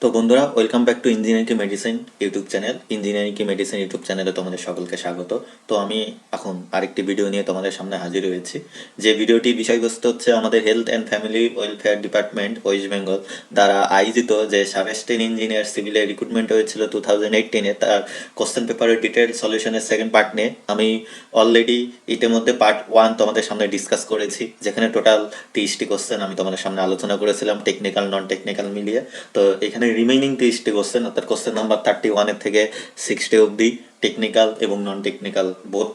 তো বন্ধুরা, welcome back to engineering কি মেডিসিন ইউটিউব চ্যানেল। ইঞ্জিনিয়ারিং কি মেডিসিন ইউটিউব চ্যানেলে তোমাদের সকলকে স্বাগত। তো আমি এখন আরেকটি ভিডিও নিয়ে তোমাদের সামনে হাজির হয়েছি। যে ভিডিওটি বিষয়বস্তু হচ্ছে আমাদের health and family welfare department West Bengal দ্বারা আয়োজিত যে সাবেস্টেন ইঞ্জিনিয়ার সিভিলে রিক্রুটমেন্ট হয়েছিল 2018-এ, তার কোশ্চেন পেপারের ডিটেল সলিউশনের সেকেন্ড পার্ট নিয়ে আমি অলরেডি ইতিমধ্যে পার্ট 1 তোমাদের সামনে ডিসকাস করেছি, যেখানে টোটাল 30টি কোশ্চেন আমি তোমাদের সামনে আলোচনা করেছিলাম, টেকনিক্যাল নন টেকনিক্যাল মিলিয়ে। তো এখানে রিমেইনিং 30টি কোশ্চেন, অর্থাৎ কোশ্চেন নাম্বার 31 থেকে 60 অবধি টেকনিক্যাল এবং নন টেকনিক্যাল বোথ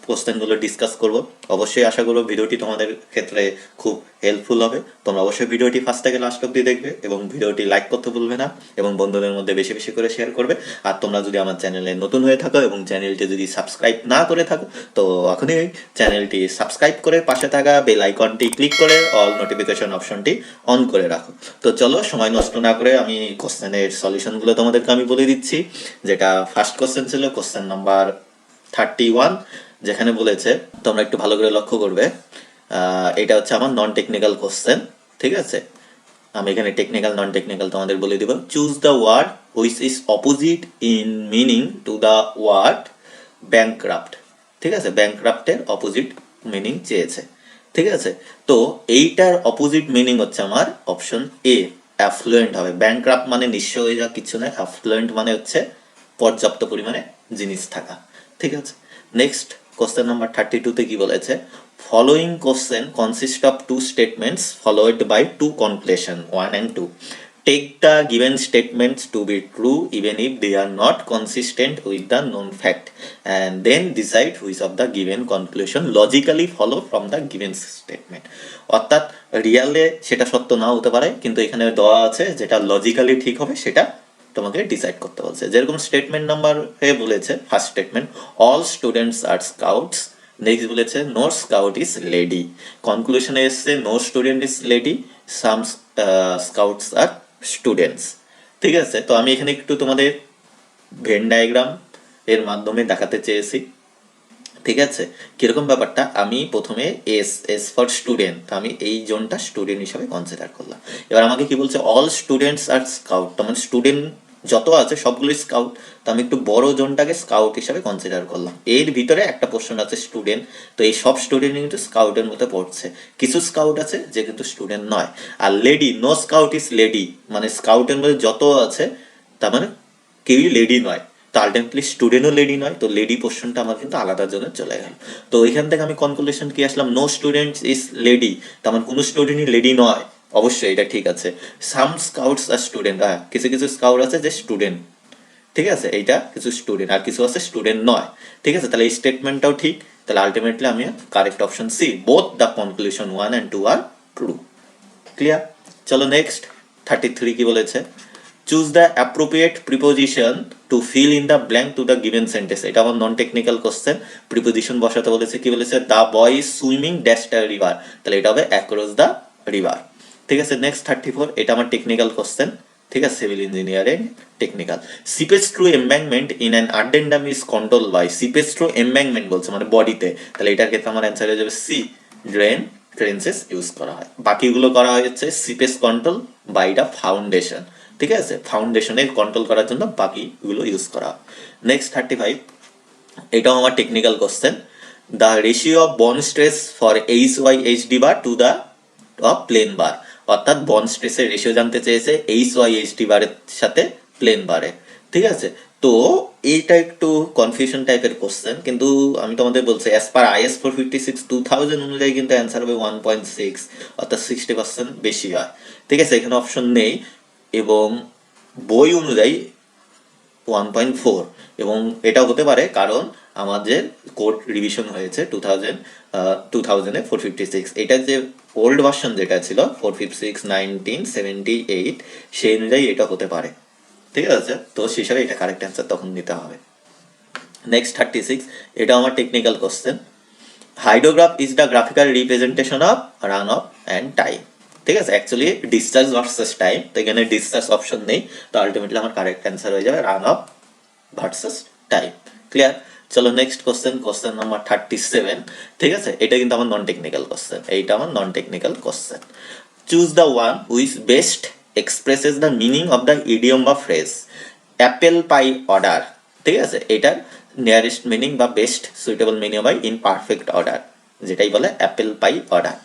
কোশ্চেনগুলো ডিসকাস করব। অবশ্যই আশা করব ভিডিওটি তোমাদের ক্ষেত্রে খুব হেল্পফুল হবে। তোমরা অবশ্যই ভিডিওটি ফার্স্ট থেকে লাস্ট অবধি দেখবে এবং ভিডিওটি লাইক করতে ভুলবে না এবং বন্ধুদের মধ্যে বেশি বেশি করে শেয়ার করবে। আর তোমরা যদি আমার চ্যানেলে নতুন হয়ে থাকো এবং চ্যানেলটি যদি সাবস্ক্রাইব না করে থাকো, তো এখনই চ্যানেলটি সাবস্ক্রাইব করে পাশে থাকা বেল আইকনটি ক্লিক করে অল নোটিফিকেশন অপশনটি অন করে রাখো। তো চলো, সময় নষ্ট না করে আমি কোশ্চেনের সলিউশনগুলো তোমাদেরকে আমি বলে দিচ্ছি। যেটা ফার্স্ট কোশ্চেন ছিল কোশ্চেন নাম্বার 31, যেখানে বলেছে, তোমরা একটু ভালো করে লক্ষ্য করবে, এটা হচ্ছে আমার নন টেকনিক্যাল কোশ্চেন। ঠিক আছে, আমি এখানে টেকনিক্যাল নন টেকনিক্যাল তোমাদের বলে দিব। Choose the word which is opposite in meaning to the word bankrupt. ঠিক আছে, ব্যাংক্রাফটের অপোজিট মিনিং চেয়েছে। ঠিক আছে, তো এইটার অপোজিট মিনিং হচ্ছে আমার অপশন এ, অ্যাফ্লুয়েন্ট হবে। ব্যাংক্রাফট মানে নিঃস্ব হয়ে যাওয়া কিছু নয়, অ্যাফ্লুয়েন্ট মানে হচ্ছে পর্যাপ্ত পরিমাণে জিনিস থাকা। ঠিক আছে, নেক্সট কোশ্চেন নাম্বার 32-তে কি বলেছে, following question consist of two statements followed by two conclusion 1 and 2. Take the given statements to be true even if they are not consistent with the known fact, and then decide which of the given conclusion logically follow from the given statement. অর্থাৎ রিয়ালে সেটা সত্য না হতে পারে, কিন্তু এখানে দেওয়া আছে যেটা লজিক্যালি ঠিক হবে সেটা তোমাকে ডিসাইড করতে বলছে। যেরকম স্টেটমেন্ট নাম্বার বলেছে, first statement, all students are scouts. Next বলেছে, নো স্কাউট ইজ লেডি। কনক্লুশনে এসছে, no student is lady, some scouts are students. ঠিক আছে, তো আমি এখানে একটু তোমাদের ভেন ডায়াগ্রাম এর মাধ্যমে দেখাতে চেয়েছি। ঠিক আছে, কিরকম ব্যাপারটা, আমি প্রথমে এস ফর স্টুডেন্ট, আমি এই জোনটা স্টুডেন্ট হিসাবে কনসিডার করলাম। এবার আমাকে কি বলছে, অল স্টুডেন্টস আর স্কাউট, মানে স্টুডেন্ট যত আছে সবগুলোই স্কাউট, তো আমি একটু বড় জোনটাকে স্কাউট হিসাবে কনসিডার করলাম। এর ভিতরে একটা পোর্শন আছে স্টুডেন্ট, তো এই সব স্টুডেন্ট কিন্তু স্কাউটের মধ্যে পড়ছে। কিছু স্কাউট আছে যে কিন্তু স্টুডেন্ট নয়। আর lady, no scout is lady, মানে স্কাউটের মধ্যে যত আছে তার মানে কেউই লেডি নয়, তো আলটিমেটলি স্টুডেন্টও লেডি নয়, তো লেডি পোর্শনটা আমার কিন্তু আলাদা জন্য চলে গেল। তো এখান থেকে আমি কনক্লুশন কি আসলাম, নো স্টুডেন্ট ইজ লেডি, তার মানে কোনো স্টুডেন্টই লেডি নয়। অবশ্যই এটা ঠিক আছে। সাম স্কাউটস আর স্টুডেন্ট, হ্যাঁ কিছু কিছু স্কাউট আছে যে স্টুডেন্ট। ঠিক আছে, এইটা কিছু স্টুডেন্ট আর কিছু আছে স্টুডেন্ট নয়। ঠিক আছে, তাহলে এই স্টেটমেন্টটাও ঠিক। তাহলে আলটিমেটলি আমি correct option C, both the conclusion 1 and 2 are true. Clear? চলো নেক্সট 33 কি বলেছে, choose the appropriate preposition to fill in the blank to the given sentence. এটা আমার নন টেকনিক্যাল কোশ্চেন। প্রিপোজিশন বসাতে বলেছে, কি বলেছে, the boy is swimming dash the river, তাহলে এটা হবে অ্যাক্রস দ্য রিভার। ঠিক আছে, নেক্সট 34, এটা আমার টেকনিক্যাল কোশ্চেন। ঠিক আছে, civil engineering technical. Seepage through embankment in an earthen dam is control by, seepage through embankment বলছে মানে বডিতে, তাহলে এটার ক্ষেত্রে আমার অ্যান্সার হয়ে যাবে সি, ড্রেন ট্রেন্সেস ইউজ করা হয়। বাকিগুলো করা হয়েছে seepage control by the foundation. ঠিক আছে, ফাউন্ডেশনের কন্ট্রোল করার জন্য বাকিগুলো ইউজ করা হয়। নেক্সট 35, এটাও আমার technical question. The ratio of bond stress for H Y H D bar to the of plain bar, অর্থাৎ বন্ড স্ট্রেসের রেশিও জানতে চেয়েছে এইচ ওয়াই এইচ ডি বারের সাথে প্লেন বারে। ঠিক আছে, তো এইটা একটু কনফিউশন টাইপের কোশ্চেন, কিন্তু আমি তোমাদের বলছি অ্যাজ পার IS 456 2000 অনুযায়ী কিন্তু অ্যান্সার হবে 1.6, অর্থাৎ 60% বেশি হয়। ঠিক আছে, এখানে অপশন নেই, এবং বই অনুযায়ী 1.4, এবং এটা হতে পারে কারণ আমাদের কোড রিভিশন হয়েছে 2000-এ 456। এটা যে ওল্ড ভার্সন যেটা ছিল 456 1978, সেই অনুযায়ী এটা হতে পারে। ঠিক আছে, তো সেই হিসাবে এটা কারেক্ট অ্যান্সার তখন নিতে হবে। নেক্সট 36, এটা আমার technical question. Hydrograph is the graphical representation of run off and time. ঠিক আছে, অ্যাকচুয়ালি ডিসচার্জ ভার্সেস টাইম, তো এখানে ডিসচার্জ অপশন নেই, তো আলটিমেটলি আমার কারেক্ট অ্যান্সার হয়ে যাবে run of versus time. Clear? চলো নেক্সট কোশ্চেন, কোশ্চেন নাম্বার 37। ঠিক আছে, এটা কিন্তু আমার নন টেকনিক্যাল কোশ্চেন, এইটা আমার non technical question. Choose the one which best expresses the meaning of the idiom বা ফ্রেজ অ্যাপেল পাই অর্ডার, ঠিক আছে, এটার নিয়ারেস্ট মিনিং বা best suitable meaning by in perfect order, যেটাই বলে apple pie order.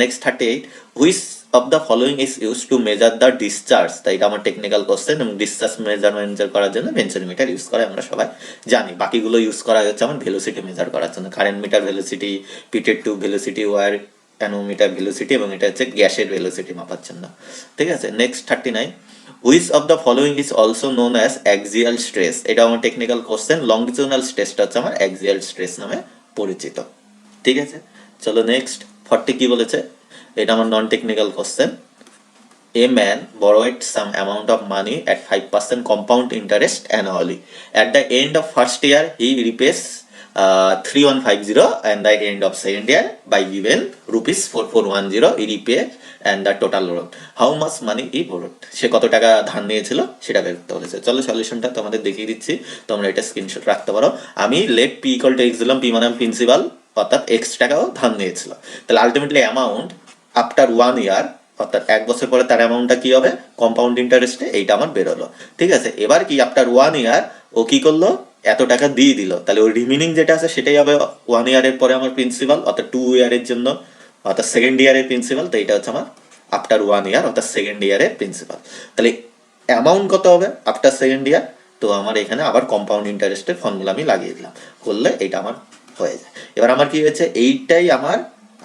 Next 38, which of the following is use to measure the discharge, তাই এটা আমার টেকনিক্যাল কোশ্চেন, এবং ডিসচার্জ মেজারমেন্ট করার জন্য বেঞ্চোমিটার ইউজ করে আমরা সবাই জানি। বাকিগুলো ইউজ করা হচ্ছে আমার ভেলোসিটি মেজার করার জন্য, current meter velocity, pitot tube velocity, wire anemometer velocity, এবং এটা হচ্ছে গ্যাসের ভেলোসিটি মাপার জন্য, ঠিক আছে। Next 39, which of the following is also known as axial stress, এটা আমার টেকনিক্যাল কোশ্চেন, লংজিচুডাল স্ট্রেসটা হচ্ছে আমার অ্যাক্সিয়াল স্ট্রেস নামে পরিচিত, ঠিক আছে। চলো নেক্সট 40 কি বলেছে, এটা আমার non technical question. A man borrowed some amount of money at 5% compound interest annually. At the end of first year, he repays 3150, and the end of second year by given rupees 4410 he repay and the total loan. How much money he borrowed? সে কত টাকা ধার নিয়েছিল সেটা বের করতে বলেছে। চলো সলিউশনটা তোমাদের দেখিয়ে দিচ্ছি, তোমরা এটা স্ক্রিনশট রাখতে পারো। আমি let P equal to X দিলাম, পি মানে প্রিন্সিপাল, অর্থাৎ এক্স টাকাও ধার নিয়েছিল। তাহলে আলটিমেটলি অ্যামাউন্ট আফটার 1 ইয়ার, অর্থাৎ 1 বছর পরে তার অ্যামাউন্টটা কি হবে, কম্পাউন্ড ইন্টারেস্টে এইটা আমার বেরোলো, ঠিক আছে। এবার কি আফটার 1 ইয়ার ও কি করলো, এত টাকা দিয়ে দিল, তাহলে ওই রিমেনিং যেটা আছে সেটাই হবে 1 ইয়ারের পরে আমার প্রিন্সিপাল, অর্থাৎ 2 ইয়ারের জন্য, অর্থাৎ সেকেন্ড ইয়ারের প্রিন্সিপাল, তো এটা হচ্ছে আমার আফটার 1 ইয়ার, অর্থাৎ সেকেন্ড ইয়ারের প্রিন্সিপাল। তাহলে অ্যামাউন্ট কত হবে আফটার সেকেন্ড ইয়ার, তো আমার এখানে আবার কম্পাউন্ড ইন্টারেস্টের ফর্মুলা আমি লাগিয়ে দিলাম, করলে এটা আমার হয়ে যায়। এবার আমার কি হয়েছে, এইটাই আমার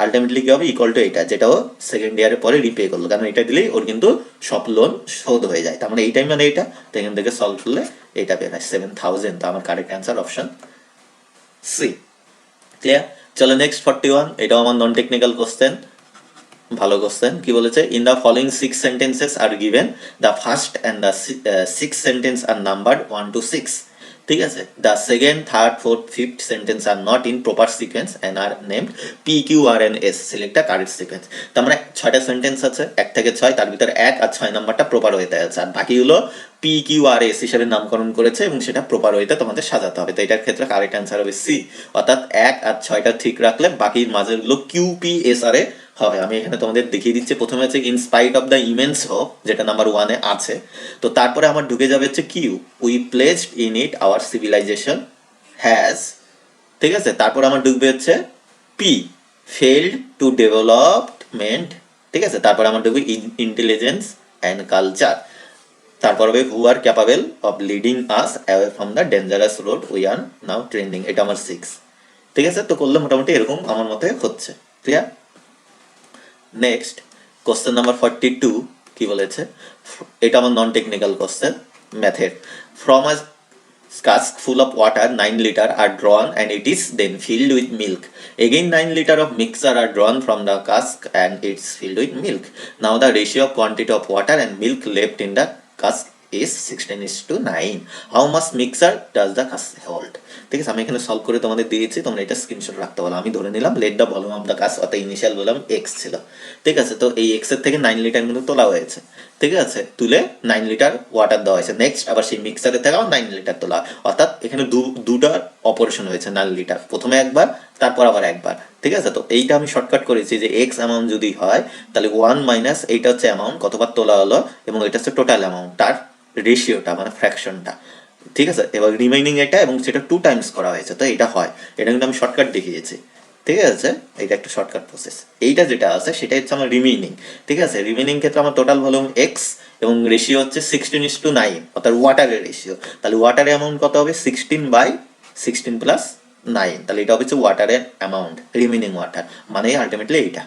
আলটিমেটলি কি হবে, ইকুয়াল টু এটা, যেটাও সেকেন্ড ইয়ারের পরে রিপে করলো, কারণ এটা দিলেই ওর কিন্তু সব লোন শোধ হয়ে যায়। তার মানে এইটাই মানে এটা, তো এখান থেকে সলভ করলে এটা পেয়ে যায় 7000, তো আমার correct answer option C. Clear? চলো নেক্সট 41, এটাও আমার নন টেকনিক্যাল কোশ্চেন, ভালো কোশ্চেন। কি বলেছে, in the following 6 sentences are given the first and the 6 sentence are numbered 1 to 6, ঠিক আছে। The second, third, fourth, fifth sentence are not in proper sequence and are named P Q R N S, select a correct sequence. তার মানে 6টা sentence আছে 1 থেকে 6, তার ভিতরে 1 আর 6 নাম্বারটা প্রপার ওয়েতে আছে, আর বাকিগুলো পি কিউ আর এস হিসেবে নামকরণ করেছে, এবং সেটা প্রপার ওয়েতে তোমাদের সাজাতে হবে। তো এটার ক্ষেত্রে কারেক্ট অ্যান্সার হবে সি, অর্থাৎ 1 আর 6টা ঠিক রাখলে বাকির মাঝেরগুলো কিউ পি এস আর এ হবে। আমি এখানে তোমাদের দেখিয়ে দিচ্ছি, প্রথমে আছে in spite of the immense hope, যেটা নাম্বার 1-এ আছে, তো তারপরে আমার ঢুকে যাবে হচ্ছে Q, we placed in it our civilization has, ঠিক আছে। তারপর আমার ঢুকবে হচ্ছে পি, ফেইল্ড টু ডেভেলপমেন্ট, ঠিক আছে। তারপর আমার ঢুকবে ইন্টেলিজেন্স অ্যান্ড কালচার, তারপর হবে who are capable of leading us away from the dangerous road we are now trending, এটা আমার 6, ঠিক আছে। তো করলে মোটামুটি এরকম আমার মতে হচ্ছে। ক্লিয়ার? নেক্সট কোশ্চেন নাম্বার 42 কি বলেছে, এটা আমার নন টেকনিক্যাল কোশ্চেন, ম্যাথের। From a cask full of water 9 liter are drawn and it is then filled with milk. Again 9 liter of mixture are drawn from the cask and it's filled with milk. Now the ratio of quantity of water and milk left in the cask is 16:9. How much mixture does the cask hold? ঠিক আছে, আমি এখানে solve করে তোমাদের দিয়েছি, তোমরা এটা screenshot রাখতে পারো। আমি ধরে নিলাম let the volume of the cask, অর্থাৎ ইনিশিয়াল বললাম এক্স ছিল, ঠিক আছে। তো এই এক্স এর থেকে 9 লিটার কিন্তু তোলা হয়েছে, ঠিক আছে, তুলে 9 লিটার ওয়াটার দেওয়া হয়েছে। নেক্সট আবার সেই মিক্সারের থেকে 9 লিটার তোলা, অর্থাৎ এখানে দুটার অপারেশন হয়েছে 9 লিটার, প্রথমে একবার তারপর আবার একবার, ঠিক আছে। তো এইটা আমি শর্টকাট করেছি যে এক্স অ্যামাউন্ট যদি হয় তাহলে 1 মাইনাস এইটা হচ্ছে অ্যামাউন্ট কতবার তোলা হলো, এবং এটা হচ্ছে টোটাল অ্যামাউন্ট, তার রেশিওটা মানে ফ্র্যাকশনটা, ঠিক আছে। এবার রিমাইনিং এটা, এবং সেটা 2 টাইমস করা হয়েছে, তো এটা হয়, এটা কিন্তু আমি শর্টকাট দেখিয়েছি, ঠিক আছে। এটা একটা শর্টকাট প্রসেস। এইটা যেটা আছে সেটা হচ্ছে আমার রিমেইনিং, ঠিক আছে। রিমেইনিং ক্ষেত্রে আমার টোটাল ভলিউম এক্স এবং রেশিও হচ্ছে 16:9, অর্থাৎ ওয়াটারের রেশিও। তাহলে ওয়াটারের অ্যামাউন্ট কত হবে, 16/16 প্লাস 9, তাহলে এটা হচ্ছে ওয়াটারের অ্যামাউন্ট, রিমেইনিং ওয়াটার মানে আলটিমেটলি এইটা,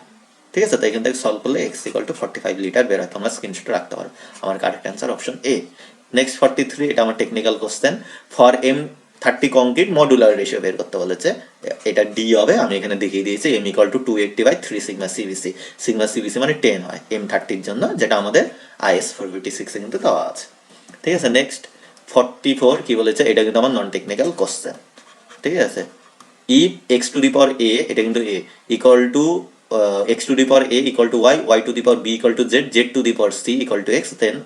ঠিক আছে। তো এখান থেকে সলভ করলে এক্স ইকুয়াল টু 45 লিটার বের হয়, তোমরা স্ক্রিনশট রাখতে পারো। আমার correct answer option A. Next 43, এটা আমার technical question. For M30 concrete modular ratio বের করতে বলেছে, এটা ডি হবে, আমি এখানে দেখিয়ে দিয়েছি M equal to 280/3 sigma CBC, sigma CBC মানে 10 হয় M30-র জন্য, যেটা আমাদের IS 456-এ কিন্তু দেওয়া আছে, ঠিক আছে। নেক্সট 44 কি বলেছে, এটা কিন্তু আমার নন টেকনিক্যাল কোশ্চেন, ঠিক আছে। If x to the power a, এটা কিন্তু a equal to x to the power a equal to y, y to the power b equal to z, z to the power c equal to x, দেন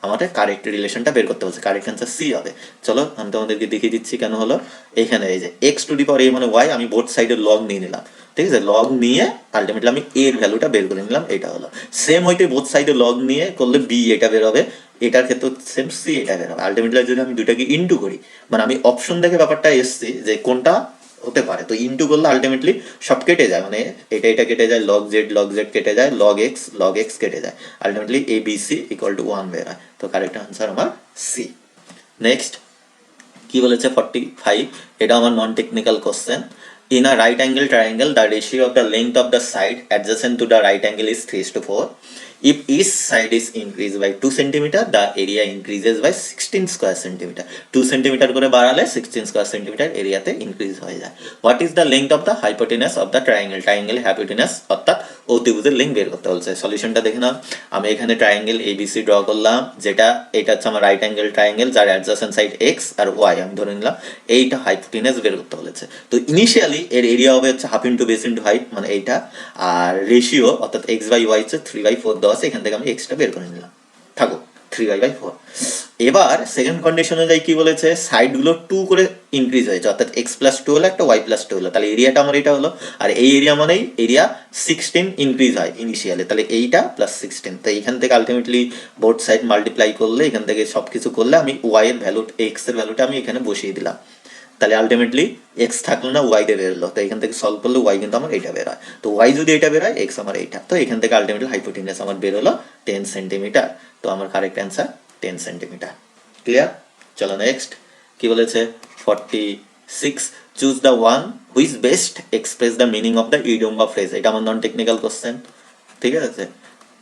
আমাদের correct রিলেশনটা বের করতে বলছে, correct answer C হবে। চলো আমি তোমাদেরকে দেখিয়ে দিচ্ছি কেন হলো। এখানে এই যে এক্স টু দি পাওয়ার এ মানে ওয়াই, আমি বোথ সাইডের লগ নিয়ে নিলাম, ঠিক আছে, লগ নিয়ে আলটিমেটলি আমি এর ভ্যালুটা বের করে নিলাম, এটা হলো সেম হইতে বোথ সাইডে লগ নিয়ে করলে বি এটা বের হবে, এটার ক্ষেত্রে সেম সি এটা বের হবে। আলটিমেটলি যদি আমি দুইটাকে ইন্টু করি, মানে আমি অপশন দেখে ব্যাপারটা এসছি যে কোনটা হতে পারে, তো ইন্টু করলে আলটিমেটলি সব কেটে যায়, মানে এটা কেটে যায়, লগ জেড কেটে যায়, লগ এক্স কেটে যায়, ultimately A B C equal to 1 বের হয়। তো কারেক্ট আনসার আমার সি। নেক্সট কি বলেছে 45, এটা আমার non technical question. In a right angle triangle the ratio of the length of the side adjacent to the right angle is 3:4. If each side is increased by 2 centimeter, the area increases by 16 square centimeter. 2 centimeter করে বাড়ালে 16 square centimeter এরিয়াতে increase হয়ে যায়। What is the length of the hypotenuse of the triangle? Triangle hypotenuse অর্থাৎ অতিভুজের length বের করতে বলছে। সলিউশনটা দেখে নাও। আমি এখানে ট্রায়াঙ্গেল এবিসি ড্র করলাম, যেটা এটা হচ্ছে আমার রাইট অ্যাঙ্গেল ট্রায়াঙ্গেল, যার অ্যাডজাসেন্ট সাইড এক্স আর ওয়াই আমি ধরে নিলাম, এইটা হাইপোটেনাস বের করতে বলেছে। তো ইনিশিয়ালি এর এরিয়া হবে হচ্ছে half into base into height, মানে এইটা, আর রেশিও অর্থাৎ এক্স বাই ওয়াই হচ্ছে 3/4 দেওয়া আছে, এখান থেকে আমি এক্সটা বের করে নিলাম, থাকো 3/4। এবার সেকেন্ড কন্ডিশন অনুযায়ী কি বলেছে, সাইডগুলো 2 করে ইনক্রিজ হয়েছে, অর্থাৎ x+2 হলো, একটা y+2 হলো, তাহলে এরিয়াটা আমার এটা হলো, আর এই এরিয়া মানেই এরিয়া 16 ইনক্রিজ হয় ইনিশিয়ালি, তাহলে এইটা প্লাস 16। তো এখান থেকে আলটিমেটলি বোথ সাইড মাল্টিপ্লাই করলে, এখান থেকে সব কিছু করলে আমি ওয়াই এর ভ্যালু, এক্স এর ভ্যালুটা আমি এখানে বসিয়ে দিলাম, তাহলে আলটিমেটলি এক্স থাকলো না, ওয়াই দিয়ে বেরোলো, তো এখান থেকে সলভ করলে ওয়াই কিন্তু আমার এইটা বের হয়, তো ওয়াই যদি এটা বের হয়, এক্স আমার এইটা, তো এখান থেকে আলটিমেটলি হাইপোটেনাস আমার বের হলো 10 সেন্টিমিটার। তো আমার কারেক্ট অ্যান্সার 10 সেন্টিমিটার। ক্লিয়ার? চলো নেক্সট কি বলেছে 46, choose the one which best express the meaning of the idiom বা ফ্রেজ। এটা আমার নন টেকনিক্যাল কোশ্চেন, ঠিক আছে।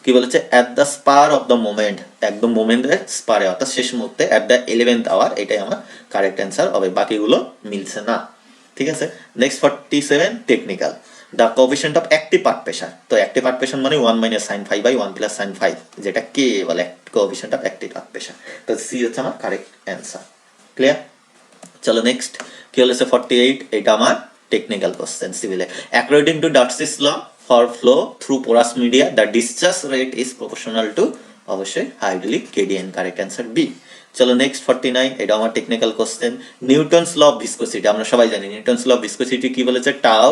কি বলেছে, at the spare of the moment, একদম মোমেন্টের স্পারে অর্থাৎ শেষ মুহূর্তে, অ্যাট দ্য 11th আওয়ার, এটাই আমার কারেক্ট অ্যান্সার হবে, বাকিগুলো মিলছে না, ঠিক আছে। Next 47 technical, the coefficient of active part pressure. তো অ্যাক্টিভ পার্ট প্রেশার মানে 1 - sin phi by 1 + sin phi, যেটা কে বলে coefficient of active part pressure, তো সি হচ্ছে আমার কারেক্ট অ্যান্সার। ক্লিয়ার? চলো নেক্সট কি বলেছে 48, এটা আমার টেকনিক্যাল কোশ্চেন সিভিলে। According to Darcy's law for flow through porous media the discharge rate is proportional to, অবশ্যই hydraulic gradient, correct answer B. চলো নেক্সট 49, এটা আমার technical question. Newton's law of viscosity, আমরা সবাই জানি নিউটনস ল অফ ভিসকোসিটি কি বলেছে, tau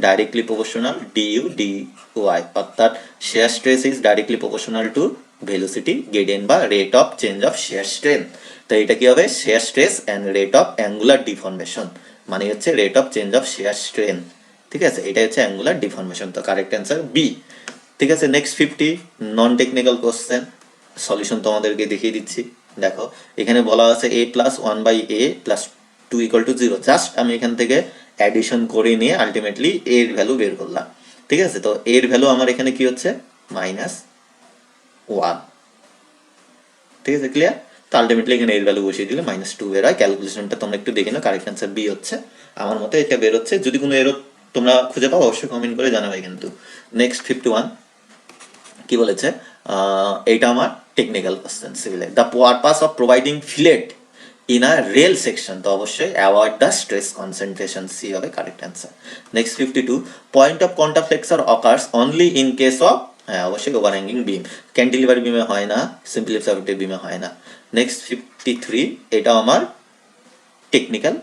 directly proportional du dy, অর্থাৎ shear stress is directly proportional to velocity gradient বা rate of change of shear strain. তো এটা কি হবে, shear stress and rate of angular deformation, মানে হচ্ছে rate of change of shear strain, ঠিক আছে, এটা হচ্ছে অ্যাঙ্গুলার ডিফরমেশন, তো কারেক্ট অ্যান্সার বি। ঠিক আছে, next 50 non technical question, solution তোমাদেরকে দেখিয়ে দিচ্ছি। দেখো এখানে বলা আছে a+1/a+2 = 0, জাস্ট আমি এখান থেকে অ্যাডিশন করে নিয়ে আলটিমেটলি এর ভ্যালু বের করলাম, ঠিক আছে। তো এর ভ্যালু আমার এখানে কি হচ্ছে -1, ঠিক আছে, ক্লিয়ার? তো আলটিমেটলি এখানে এর ভ্যালু বসিয়ে দিলে -2 বের হয়। ক্যালকুলেশনটা তোমরা একটু দেখে নাও, কারেক্ট অ্যান্সার বি হচ্ছে, আমার মতে এটা বের হচ্ছে। যদি কোনো এরর তোমরা খুঁজে পাও অবশ্যই কমেন্ট করে জানাবে কিন্তু। নেক্সট 51 কি বলেছে, এইটা আমার টেকনিক্যাল কোশ্চেন সিভিলে। The purpose of providing fillet in a rail section, তো অবশ্যই avoid the stress concentration, C হবে correct answer. Next 52 point of contraflexure occurs only in case of, হ্যাঁ অবশ্যই ওভারহ্যাঙ্গিং বিম, ক্যান্টিলিভার বিমে হয় না, সিম্পলি সাপোর্টিভ বিমে হয় না। নেক্সট 53, এটা আমার টেকনিক্যাল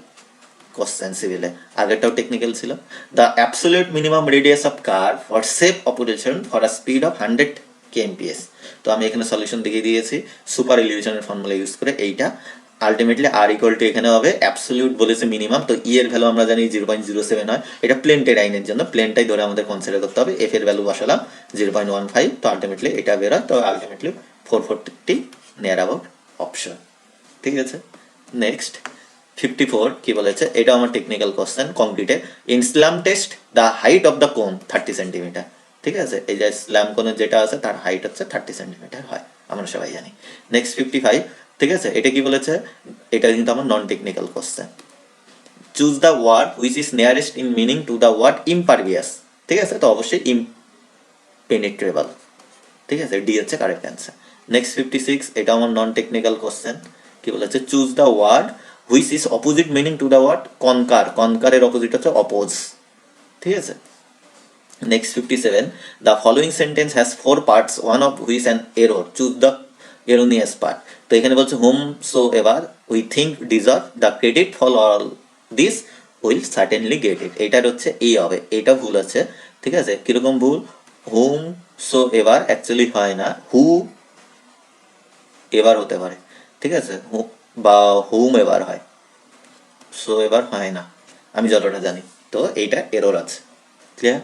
কোশ্চেন সিভিলে, আগেরটাও টেকনিক্যাল ছিল। The absolute minimum radius of car for safe operation for a speed of 100 kmph, তো আমি এখানে সলিউশন দেখিয়ে দিয়েছি সুপার এলিভেশনের ফর্মুলা ইউজ করে। এইটা আলটিমেটলি আর ইকুয়াল টু এখানে হবে অ্যাবসোলিউট বলেছে মিনিমাম, তো ই এর ভ্যালু আমরা জানি 0.07 হয়, এটা প্লেন টেরাইনের জন্য, প্লেনটাই ধরে আমাদের কনসিডার করতে হবে। এফ এর ভ্যালু বসালাম 0.15, তো আলটিমেটলি এটা বের হয়, তো আলটিমেটলি 440 নিয়ার অ্যাবাউট অপশন, ঠিক আছে। নেক্সট 54 কি বলেছে, এটা আমার টেকনিক্যাল কোশ্চেন কংক্রিটে। In slump test the height of the cone 30 centimetre, ঠিক আছে, এই যে স্ল্যাম কোনের যেটা আছে তার হাইট হচ্ছে 30 সেন্টিমিটার হয়, আমরা সবাই জানি। নেক্সট 55, ঠিক আছে, এটা কি বলেছে, এটা কিন্তু আমার non technical question. Choose the word which is nearest in meaning to the word impervious, ঠিক আছে, তো অবশ্যই ইমপেনিট্রেবল, ঠিক আছে, ডি হচ্ছে কারেক্ট অ্যান্সার। নেক্সট 56, এটা আমার নন টেকনিক্যাল কোশ্চেন, কি বলেছে, choose the word which is opposite meaning to the word conquer, কনকারের অপোজিট হচ্ছে অপোজ, ঠিক আছে। Next 57, the following sentence has 4 parts one of which an error, choose the erroneous part. তো এখানে বলছে হোম সো এবার we think deserve the credit for all this will certainly get it, এইটার হচ্ছে এই হবে, এটা ভুল আছে, ঠিক আছে। কিরকম ভুল? হুম সো এবার অ্যাকচুয়ালি হয় না, হু এবার হতে পারে, ঠিক আছে, বা হুম এবার হয়, সো এবার হয় না, আমি যতটা জানি। তো এইটা এরর আছে, ক্লিয়ার।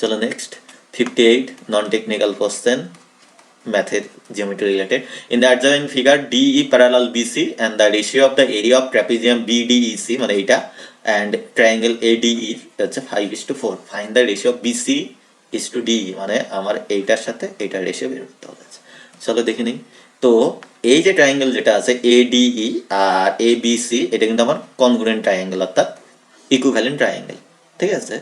চলো নেক্সট 58 নন টেকনিক্যাল কোশ্চেন, ম্যাথের geometry related. In the adjoining figure DE parallel BC and the ratio of the area of trapezium BDEC, মানে এইটা, অ্যান্ড ট্রায়াঙ্গেল এডিই হচ্ছে 5:4, find the ratio of BC is to DE, মানে আমার এইটার সাথে এইটার ratio বের করতে হবে। চলো দেখে নিই। তো এই যে ট্রায়াঙ্গেল যেটা আছে এডিই আর এবিসি, এটা কিন্তু আমার কনগ্রুয়েন্ট ট্রায়াঙ্গেল, অর্থাৎ ইকুইভ্যালেন্ট ট্রায়াঙ্গেল, ঠিক আছে।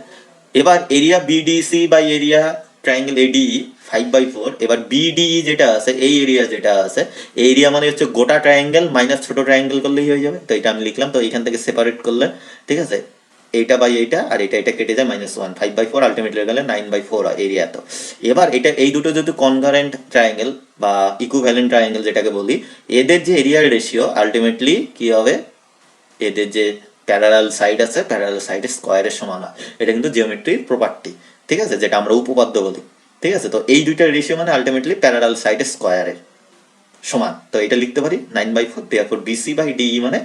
এবার area BDC by area triangle ADE 5/4, এবার বিডিই যেটা আছে, এই এরিয়া যেটা আছে, এই এরিয়া মানে হচ্ছে গোটা ট্রায়াঙ্গেল মাইনাস ছোট ট্রায়াঙ্গেল করলেই হয়ে যাবে। তো এটা আমি লিখলাম, তো এইখান থেকে সেপারেট করলে, ঠিক আছে, এইটা বাই এইটা আর এটা কেটে যায় -1, 5/4 আলটিমেটলি গেলে 9/4 হয় এরিয়া। তো এবার এটা এই দুটো যেহেতু কনকারেন্ট ট্রায়াঙ্গেল বা ইকুইভ্যালেন্ট ট্রায়াঙ্গেল যেটাকে বলি, এদের যে এরিয়ার রেশিও আলটিমেটলি কি হবে, এদের যে প্যারালাল সাইড আছে প্যারালাল সাইডের স্কোয়ারের সমান হয়। এটা কিন্তু জিওমেট্রির প্রপার্টি, ঠিক আছে, যেটা আমরা উপপাদ্য বলি, ঠিক আছে। তো এই দুইটার রেশিও মানে আলটিমেটলি প্যারালাল সাইডের স্কোয়ারের সমান। তো এটা লিখতে পারি 9/4, দেয়ারফর বিসি বাই ডিই মানে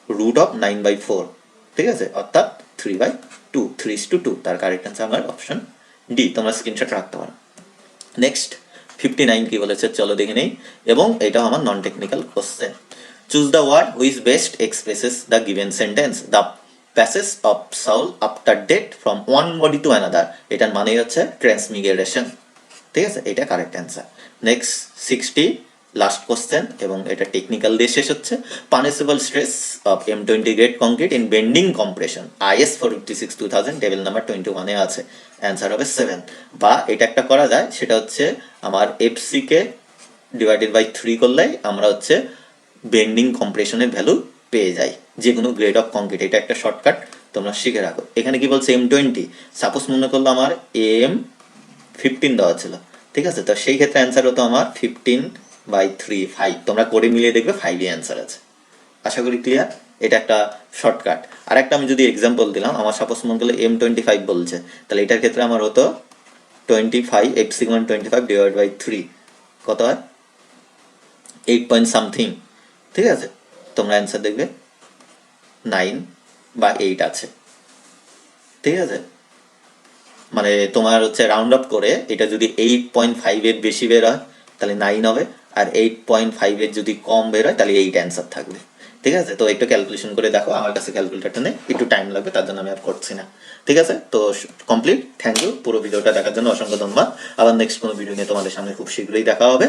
√9/4, ঠিক আছে, অর্থাৎ 3/2, 3:2। তার কারেক্ট আনসার আমার অপশন ডি, তোমরা স্ক্রিনশট রাখতে পারো। নেক্সট 59 কি বলেছে চলো দেখে নেই, এবং এটা আমার non technical question. Choose the word which best expresses the given sentence, the passage of soul after death from one body to another, এটার মানে হচ্ছে ট্রান্সমিগ্রেশন, ঠিক আছে, এটা correct answer. Next 60 last question, এবং এটা টেকনিক্যাল দিয়ে শেষ হচ্ছে। Permissible stress of M20 grade concrete in bending compression IS 456/2000 table number 21 এ আছে, অ্যান্সার হবে 7। বা এটা একটা করা যায়, সেটা হচ্ছে আমার FC কে ডিভাইডেড বাই 3 করলেই আমরা হচ্ছে বেন্ডিং কম্প্রেশনের ভ্যালু পেয়ে যাই, যে কোনো গ্রেড অফ কংক্রিট। এটা একটা শর্টকাট, তোমরা শিখে রাখো। এখানে কি বলছে M20, সাপোজ মনে করলো আমার M15 দেওয়া ছিল, ঠিক আছে, তো সেই ক্ষেত্রে অ্যান্সার হতো আমার 15/3, 5। তোমরা করে মিলিয়ে দেখবে 5-ই অ্যান্সার আছে। আশা করি ক্লিয়ার, এটা একটা শর্টকাট। আর একটা আমি যদি এক্সাম্পল দিলাম, আমার সাপোজ মনে করলে M25 বলছে, তাহলে এটার ক্ষেত্রে আমার হতো 25, FC 25 ডিভাইড বাই 3, কত হয় 8 পয়েন্ট সামথিং, ঠিক আছে। তোমরা অ্যান্সার দেখবে 9 বা 8 আছে, ঠিক আছে। মানে তোমার হচ্ছে রাউন্ড আপ করে এটা যদি 8.5 এর বেশি বের হয় তাহলে 9 হবে, আর 8.5 এর যদি কম বের হয় তাহলে 8 অ্যান্সার থাকবে, ঠিক আছে। তো একটু ক্যালকুলেশন করে দেখো, আমার কাছে ক্যালকুলেটারটা নেই, একটু টাইম লাগবে, তার জন্য আমি আর করছি না, ঠিক আছে। তো কমপ্লিট, থ্যাংক ইউ, পুরো ভিডিওটা দেখার জন্য অসংখ্য ধন্যবাদ। আবার নেক্সট কোনো ভিডিও নিয়ে তোমাদের সামনে খুব শীঘ্রই দেখা হবে।